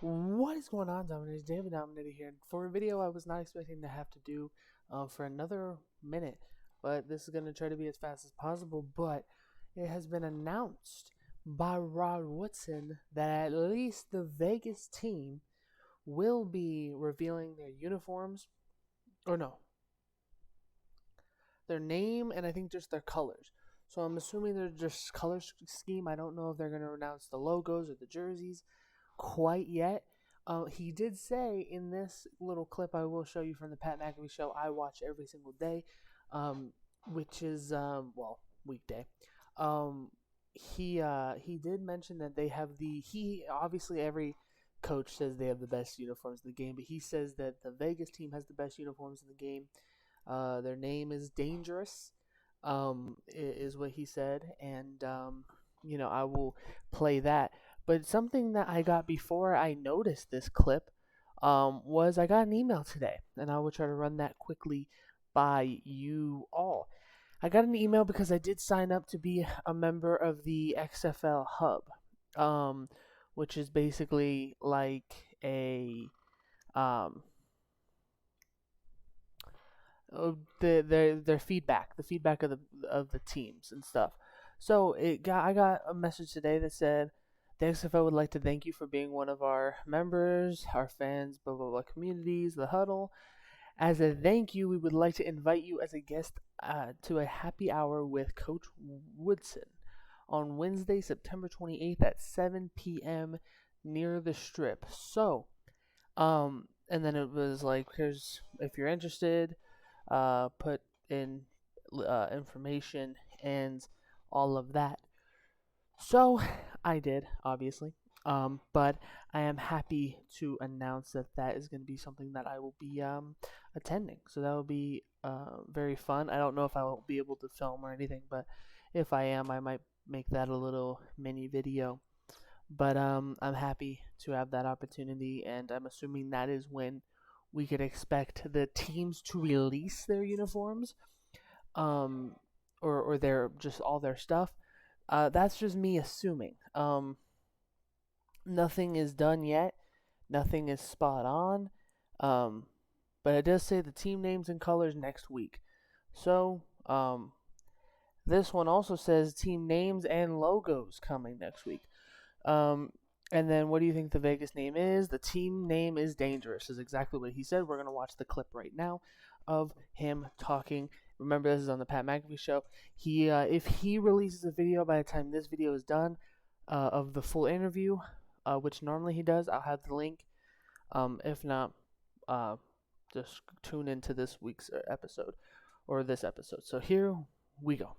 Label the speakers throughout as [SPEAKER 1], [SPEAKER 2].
[SPEAKER 1] What is going on, Dominators? David Dominator here. For a video I was not expecting to have to do for another minute, but this is going to try to be as fast as possible. But it has been announced by Rod Woodson that at least the Vegas team will be revealing their uniforms, or no, their name and I think just their colors. So I'm assuming they're just color scheme. I don't know if they're going to announce the logos or the jerseys quite yet. He did say in this little clip I will show you from the Pat McAfee show I watch every single day, which is weekday. He did mention that they have obviously every coach says they have the best uniforms in the game, but he says that the Vegas team has the best uniforms in the game. Their name is Dangerous, is what he said, and I will play that. But something that I got before I noticed this clip was I got an email today, and I will try to run that quickly by you all. I got an email because I did sign up to be a member of the XFL Hub, which is basically like a their feedback, the feedback of the teams and stuff. So I got a message today that said, the XFL would like to thank you for being one of our members, our fans, blah blah blah communities, the huddle. As a thank you, we would like to invite you as a guest to a happy hour with Coach Woodson on Wednesday, September 28th at 7 p.m. near the Strip. So, and then it was like, here's, if you're interested, put in information and all of that. So I did, obviously, but I am happy to announce that is going to be something that I will be attending. So that will be very fun. I don't know if I will be able to film or anything, but if I am, I might make that a little mini video. But I'm happy to have that opportunity, and I'm assuming that is when we could expect the teams to release their uniforms, or their just all their stuff. That's just me assuming. Nothing is done yet. Nothing is spot on. But it does say the team names and colors next week. So, this one also says team names and logos coming next week. And then what do you think the Vegas name is? The team name is Dangerous, is exactly what he said. We're going to watch the clip right now of him talking. Remember, this is on the Pat McAfee show. If he releases a video by the time this video is done of the full interview, which normally he does, I'll have the link. If not, just tune into this week's episode, or this episode. So here we go.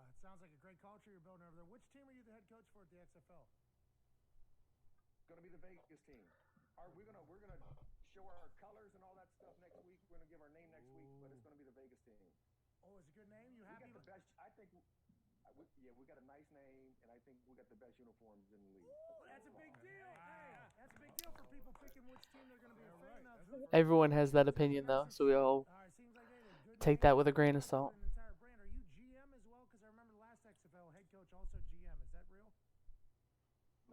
[SPEAKER 2] It sounds like a great culture you're building over there. Which team are you the head coach for at the XFL?
[SPEAKER 3] It's going to be the Vegas team. We're gonna show our colors and all that stuff next week. We're gonna give our name next week, but it's going to be the Vegas team.
[SPEAKER 2] Oh, it's a good name. You happy?
[SPEAKER 3] We got the best. I think. We got a nice name, and I think we got the best uniforms in the league.
[SPEAKER 2] Ooh, that's a big deal. Hey, that's a big deal for people picking which team they're going to be a fan of.
[SPEAKER 1] Everyone has that opinion, though, so we all take that with a grain of salt.
[SPEAKER 2] Are you GM as well? Because I remember the last XFL head coach also GM. Is that real?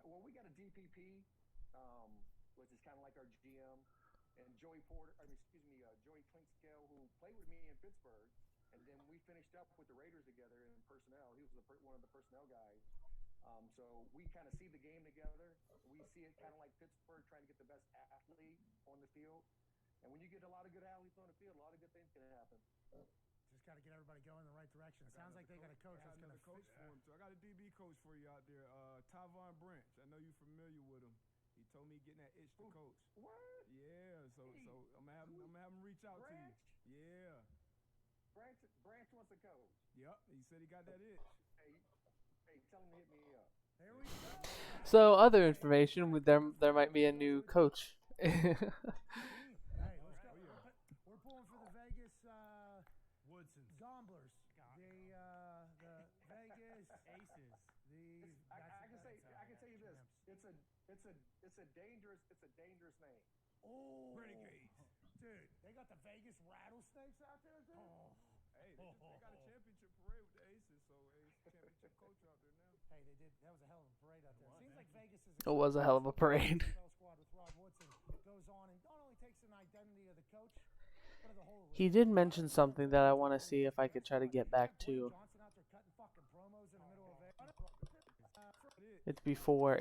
[SPEAKER 3] Well, we got a DPP, which is kind of like our GM, and Joey Clinkscale, who played with me in Pittsburgh, and then we finished up with the Raiders together in personnel. He was one of the personnel guys. So we kind of see the game together. We see it kind of like Pittsburgh trying to get the best athlete on the field. And when you get a lot of good athletes on the field, a lot of good things can happen.
[SPEAKER 2] Just got to get everybody going in the right direction. It sounds like they got a coach that's going to
[SPEAKER 4] coach for him too. I got a DB coach for you out there, Tyvon Branch. I know you're familiar with him. He told me getting that itch to coach.
[SPEAKER 3] What?
[SPEAKER 4] Yeah, so I'm gonna have him reach out to you. Yeah.
[SPEAKER 3] Branch wants to coach.
[SPEAKER 4] Yep, he said he got that itch.
[SPEAKER 3] Hey, tell him to hit me up.
[SPEAKER 2] There we go.
[SPEAKER 1] So other information, there might be a new coach.
[SPEAKER 2] Hey, let's go. We're pulling for the Vegas
[SPEAKER 4] Woodson
[SPEAKER 2] Gomblers, the Vegas Aces.
[SPEAKER 3] I can tell you this. It's a dangerous name.
[SPEAKER 2] Oh,
[SPEAKER 4] Renegades.
[SPEAKER 2] Dude, they got the Vegas Rattlesnakes out there, dude.
[SPEAKER 4] Hey, they got a championship parade with the Aces, so it's championship coach out there now.
[SPEAKER 2] Hey, they did. That was a hell of a parade out there. It seems like Vegas is
[SPEAKER 1] It was a hell of a parade.
[SPEAKER 2] XFL squad with Rod Woodson goes on and not only takes an identity of the coach, but of the whole.
[SPEAKER 1] He did mention something that I want to see if I could try to get back to.
[SPEAKER 2] Johnson out there cutting fucking promos in the middle of it.
[SPEAKER 1] It's before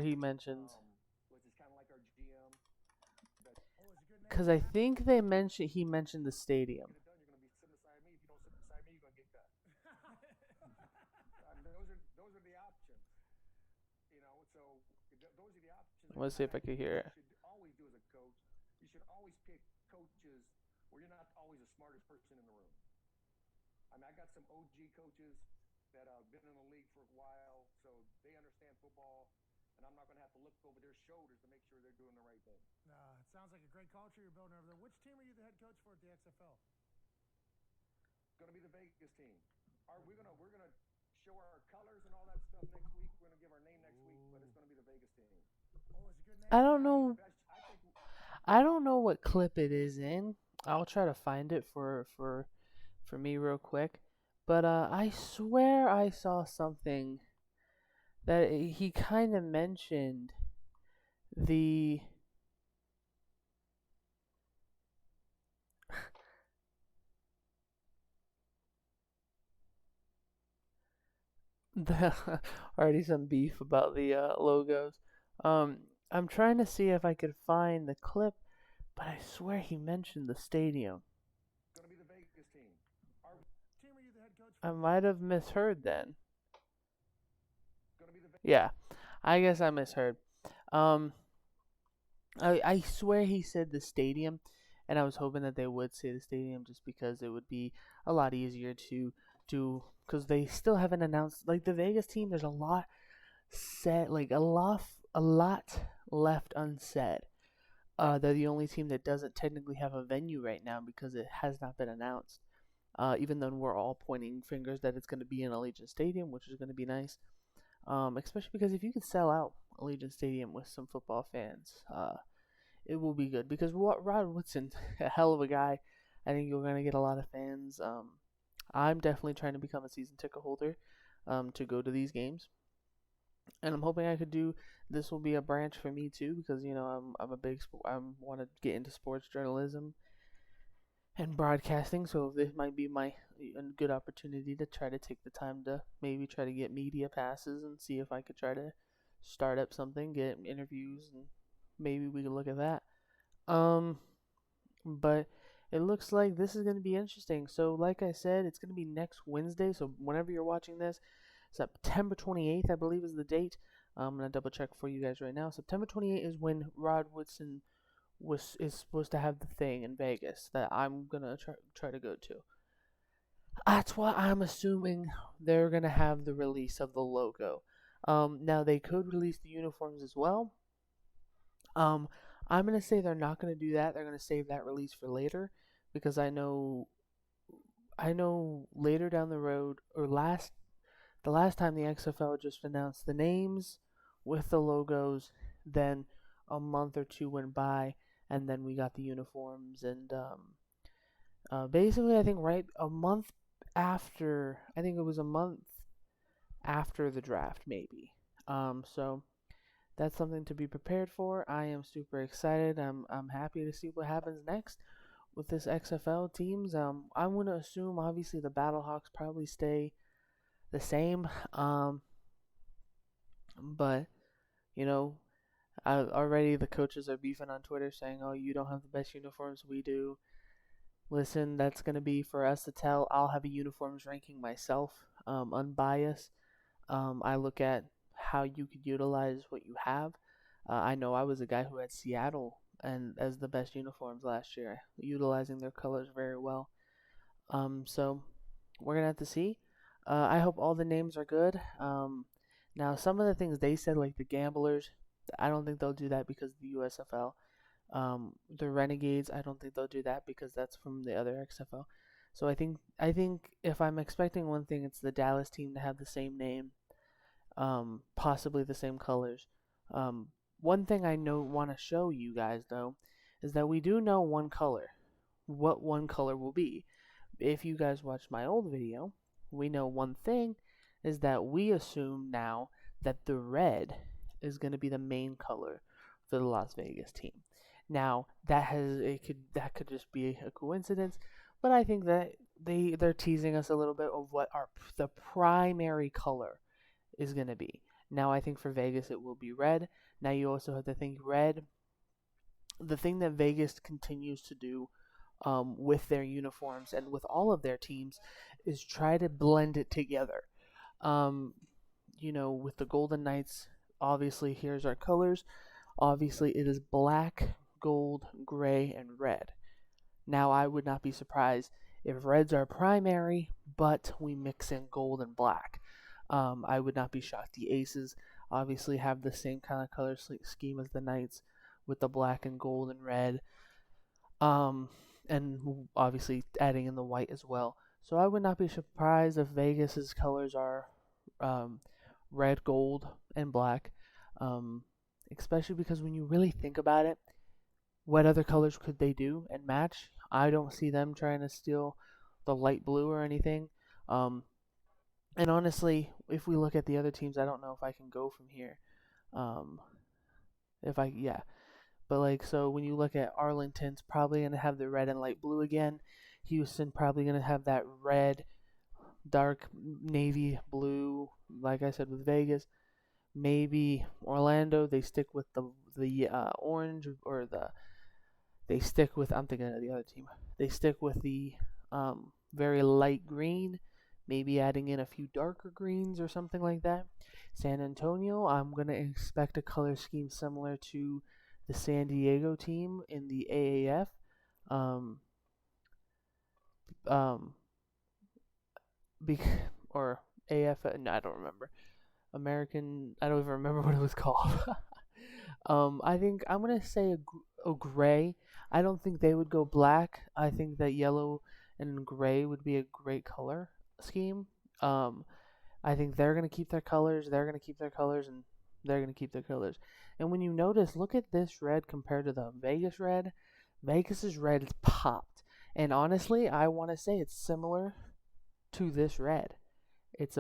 [SPEAKER 1] he mentions,
[SPEAKER 3] Which is kind of like our GM.
[SPEAKER 2] Oh, it's a good name.
[SPEAKER 1] because I think he mentioned the stadium.
[SPEAKER 3] Get it done, you're going to be sitting beside me. If you don't sit beside me, you're going to get cut. Those are the options. You know, so those are the options.
[SPEAKER 1] Let's see if I can hear it.
[SPEAKER 3] You should always do as a coach. You should always pick coaches where you're not always the smartest person in the room. I mean, I got some OG coaches that have been in the league for a while, so they understand football, and I'm not going to have to look over their shoulders to make sure they're doing the right thing.
[SPEAKER 2] It sounds like a great culture you're building over there. Which team are you the head coach for at the XFL?
[SPEAKER 3] It's going to be the Vegas team. We're gonna show our colors and all that stuff next week. We're gonna give our name next week, but it's going to be the Vegas team.
[SPEAKER 2] Oh, it's a good name.
[SPEAKER 1] I don't know.
[SPEAKER 3] I think
[SPEAKER 1] I don't know what clip it is in. I'll try to find it for me real quick. But I swear I saw something that he kind of mentioned the already some beef about the logos. I'm trying to see if I could find the clip, but I swear he mentioned the stadium.
[SPEAKER 3] it's going to be the Vegas team.
[SPEAKER 2] Team are you the head coach for?
[SPEAKER 1] I might have misheard then.
[SPEAKER 3] It's going to be the Vegas.
[SPEAKER 1] Yeah, I guess I misheard. I swear he said the stadium, and I was hoping that they would say the stadium just because it would be a lot easier to do, because they still haven't announced, like, the Vegas team. There's a lot said, like a lot left unsaid. They're the only team that doesn't technically have a venue right now because it has not been announced. Even though we're all pointing fingers that it's going to be in Allegiant Stadium, which is going to be nice. Especially because if you could sell out Allegiant Stadium with some football fans, it will be good. Because Rod Woodson, a hell of a guy. I think you're going to get a lot of fans. I'm definitely trying to become a season ticket holder to go to these games. And I'm hoping I could do, this will be a branch for me too, because, you know, I'm a big, I want to get into sports journalism and broadcasting, so this might be a good opportunity to try to take the time to maybe try to get media passes and see if I could try to start up something, get interviews, and maybe we could look at that. But it looks like this is going to be interesting. So like I said, it's going to be next Wednesday, so whenever you're watching this, September 28th, I believe, is the date. I'm going to double check for you guys right now. September 28th is when Rod Woodson is supposed to have the thing in Vegas that I'm going to try to go to. That's why I'm assuming they're going to have the release of the logo. Now, they could release the uniforms as well. I'm going to say they're not going to do that. They're going to save that release for later, because I know later down the road, or the last time the XFL just announced the names with the logos, then a month or two went by, and then we got the uniforms, and basically I think a month after the draft, maybe. So that's something to be prepared for. I am super excited. I'm happy to see what happens next with this XFL teams. I'm going to assume obviously the Battlehawks probably stay the same, but you know, already the coaches are beefing on Twitter saying, "Oh, you don't have the best uniforms, we do." Listen, that's gonna be for us to tell. I'll have a uniforms ranking myself, unbiased. I look at how you could utilize what you have. I know I was a guy who had Seattle and as the best uniforms last year, utilizing their colors very well. So we're gonna have to see. I hope all the names are good. Now, some of the things they said, like the Gamblers, I don't think they'll do that because of the USFL. The Renegades, I don't think they'll do that because that's from the other XFL. So I think if I'm expecting one thing, it's the Dallas team to have the same name, possibly the same colors. One thing I want to show you guys though is that we do know one color. What one color will be? If you guys watched my old video, we know one thing, is that we assume now that the red is going to be the main color for the Las Vegas team. Now that could just be a coincidence, but I think that they're teasing us a little bit of what the primary color is going to be. Now I think for Vegas it will be red. Now you also have to think red. The thing that Vegas continues to do with their uniforms and with all of their teams is try to blend it together. Um, with the Golden Knights, obviously here's our colors. Obviously it is black, gold, gray, and red. Now I would not be surprised if reds are primary, but we mix in gold and black. I would not be shocked. The Aces obviously have the same kind of color scheme as the Knights with the black and gold and red. And obviously adding in the white as well. So I would not be surprised if Vegas's colors are red, gold, and black. Especially because when you really think about it, what other colors could they do and match? I don't see them trying to steal the light blue or anything. And honestly, if we look at the other teams, I don't know if I can go from here. But so when you look at Arlington's probably going to have the red and light blue again. Houston probably going to have that red, dark navy blue, like I said with Vegas. Maybe Orlando, they stick with the orange they stick with, I'm thinking of the other team. They stick with the very light green, maybe adding in a few darker greens or something like that. San Antonio, I'm going to expect a color scheme similar to the San Diego team in the AAF. Or AF, no, I don't remember. I don't even remember what it was called. I think I'm going to say a gray. I don't think they would go black. I think that yellow and gray would be a great color scheme. I think they're going to keep their colors, they're going to keep their colors, and they're going to keep their colors. And when you notice, look at this red compared to the Vegas red. Vegas's red is popped. And honestly, I want to say it's similar to this red. It's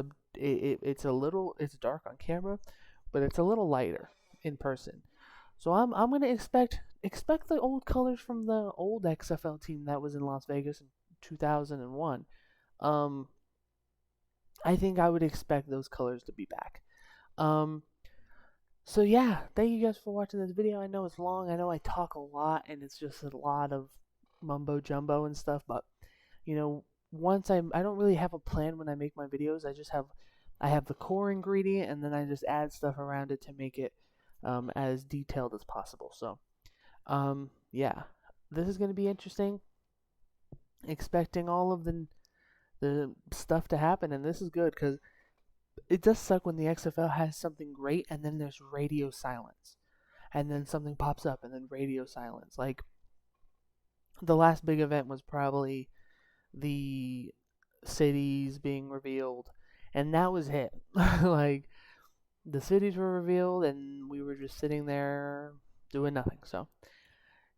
[SPEAKER 1] dark on camera, but it's a little lighter in person. So I'm going to expect the old colors from the old XFL team that was in Las Vegas in 2001. I think I would expect those colors to be back. So yeah, thank you guys for watching this video. I know it's long. I know I talk a lot and it's just a lot of mumbo jumbo and stuff, but once I don't really have a plan when I make my videos. I have the core ingredient and then I just add stuff around it to make it as detailed as possible. So yeah, this is going to be interesting. Expecting all of the stuff to happen, and this is good because it does suck when the XFL has something great and then there's radio silence, and then something pops up and then radio silence. Like the last big event was probably the cities being revealed, and that was it. Like the cities were revealed and we were just sitting there doing nothing. So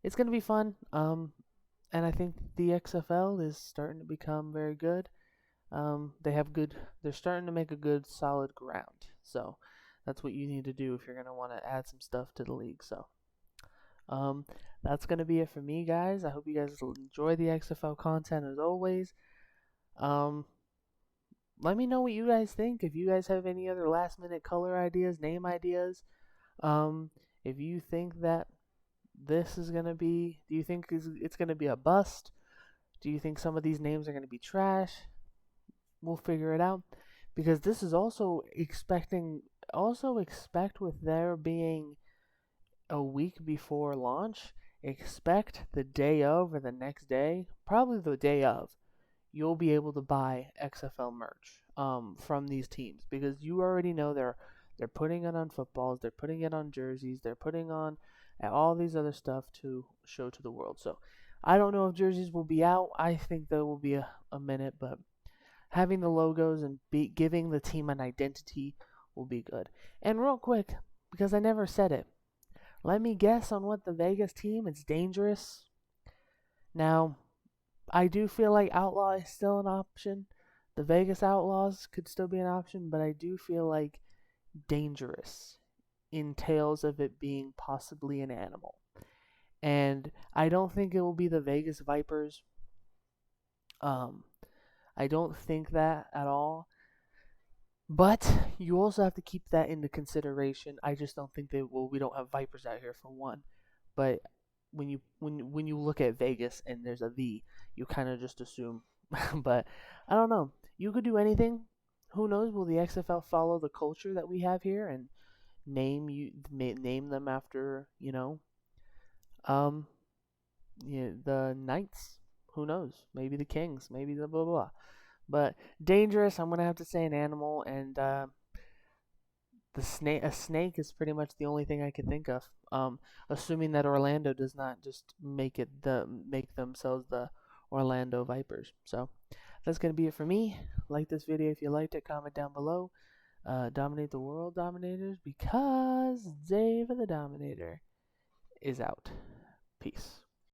[SPEAKER 1] it's gonna be fun. And I think the XFL is starting to become very good. They're starting to make a good solid ground. So that's what you need to do if you're going to want to add some stuff to the league. So that's going to be it for me, guys. I hope you guys enjoy the XFL content as always. Let me know what you guys think. If you guys have any other last minute color ideas, name ideas, if you think that this is going to be, do you think it's going to be a bust? Do you think some of these names are going to be trash? We'll figure it out, because this is also expect with there being a week before launch, expect the day of or the next day, probably the day of, you'll be able to buy XFL merch from these teams, because you already know they're putting it on footballs, they're putting it on jerseys, they're putting on all these other stuff to show to the world. So I don't know if jerseys will be out. I think there will be a minute, but having the logos and giving the team an identity will be good. And real quick, because I never said it, let me guess on what the Vegas team is dangerous. Now, I do feel like Outlaw is still an option. The Vegas Outlaws could still be an option, but I do feel like dangerous entails of it being possibly an animal. And I don't think it will be the Vegas Vipers. I don't think that at all. But you also have to keep that into consideration. I just don't think we don't have vipers out here for one. But when you look at Vegas and there's a V, you kind of just assume. But I don't know. You could do anything. Who knows? Will the XFL follow the culture that we have here and name them after um the Knights? Who knows? Maybe the Kings. Maybe the blah blah blah. But dangerous. I'm gonna have to say an animal, and the snake. A snake is pretty much the only thing I can think of. Assuming that Orlando does not just make themselves the Orlando Vipers. So that's gonna be it for me. Like this video if you liked it. Comment down below. Dominate the world, Dominators, because Dave the Dominator is out. Peace.